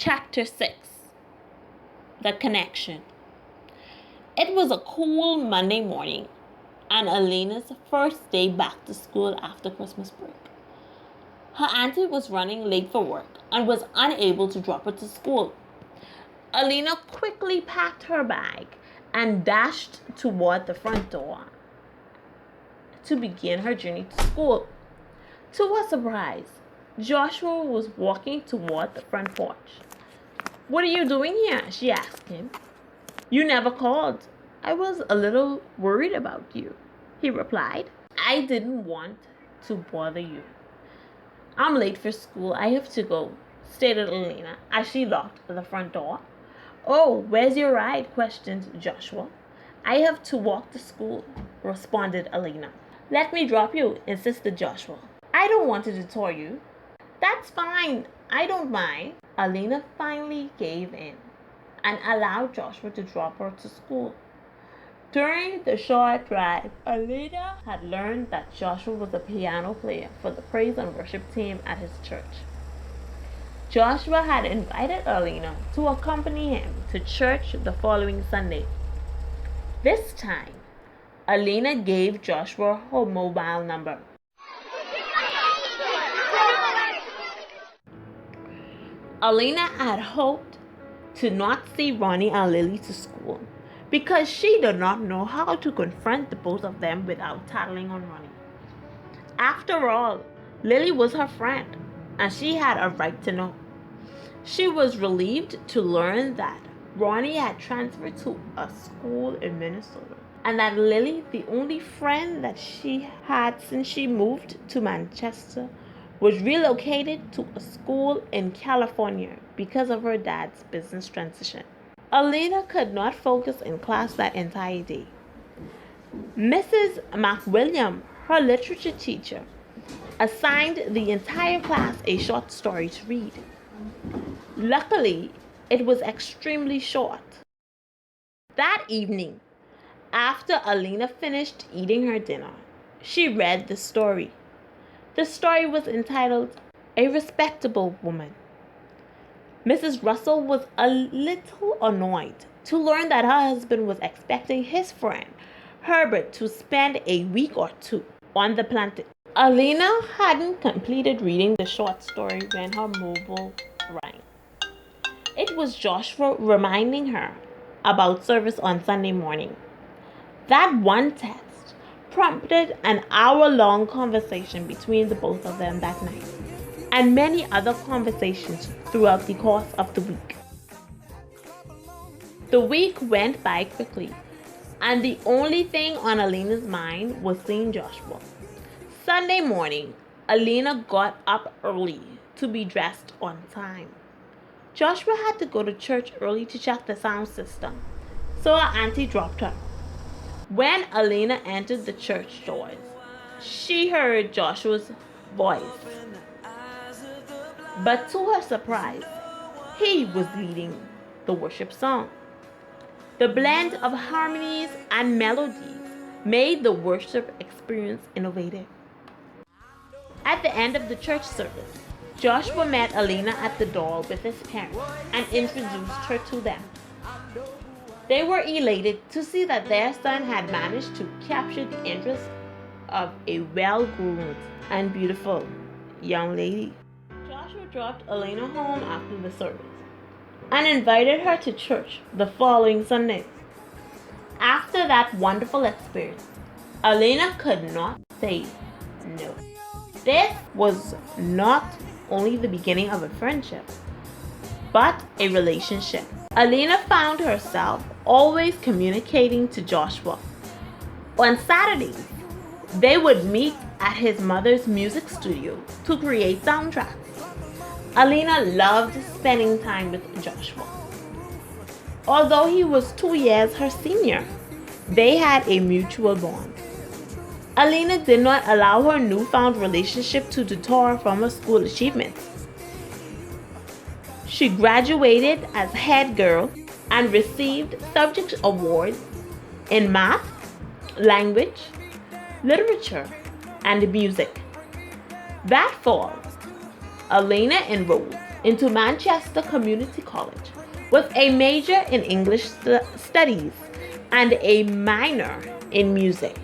Chapter 6. The Connection. It was a cool Monday morning and Elena's first day back to school after Christmas break. Her auntie was running late for work and was unable to drop her to school. Elena quickly packed her bag and dashed toward the front door to begin her journey to school. To her surprise, Joshua was walking toward the front porch. "What are you doing here?" she asked him. "You never called. I was a little worried about you," he replied. "I didn't want to bother you. I'm late for school. I have to go," stated Elena as she locked the front door. "Oh, where's your ride?" questioned Joshua. "I have to walk to school," responded Elena. "Let me drop you," insisted Joshua. "I don't want to detour you." "That's fine. I don't mind." Elena finally gave in and allowed Joshua to drop her to school. During the short drive, Elena had learned that Joshua was a piano player for the praise and worship team at his church. Joshua had invited Elena to accompany him to church the following Sunday. This time, Elena gave Joshua her mobile number. Elena had hoped to not see Ronnie and Lily to school because she did not know how to confront the both of them without tattling on Ronnie. After all, Lily was her friend and she had a right to know. She was relieved to learn that Ronnie had transferred to a school in Minnesota and that Lily, the only friend that she had since she moved to Manchester, was relocated to a school in California because of her dad's business transition. Elena could not focus in class that entire day. Mrs. McWilliam, her literature teacher, assigned the entire class a short story to read. Luckily, it was extremely short. That evening, after Elena finished eating her dinner, she read the story. The story was entitled "A Respectable Woman." Mrs. Russell was a little annoyed to learn that her husband was expecting his friend Herbert to spend a week or two on the plantation. Elena hadn't completed reading the short story when her mobile rang. It was Joshua reminding her about service on Sunday morning. That one text prompted an hour-long conversation between the both of them that night, and many other conversations throughout the course of the week. The week went by quickly, and the only thing on Elena's mind was seeing Joshua. Sunday morning, Elena got up early to be dressed on time. Joshua had to go to church early to check the sound system, so her auntie dropped her. When Elena entered the church doors, she heard Joshua's voice. But to her surprise, he was leading the worship song. The blend of harmonies and melodies made the worship experience innovative. At the end of the church service, Joshua met Elena at the door with his parents and introduced her to them. They were elated to see that their son had managed to capture the interest of a well-groomed and beautiful young lady. Joshua dropped Elena home after the service and invited her to church the following Sunday. After that wonderful experience, Elena could not say no. This was not only the beginning of a friendship, but a relationship. Elena found herself always communicating to Joshua. On Saturdays, they would meet at his mother's music studio to create soundtracks. Elena loved spending time with Joshua. Although he was 2 years her senior, they had a mutual bond. Elena did not allow her newfound relationship to deter her from her school achievements. She graduated as head girl and received subject awards in math, language, literature, and music. That fall, Elena enrolled into Manchester Community College with a major in English studies and a minor in music.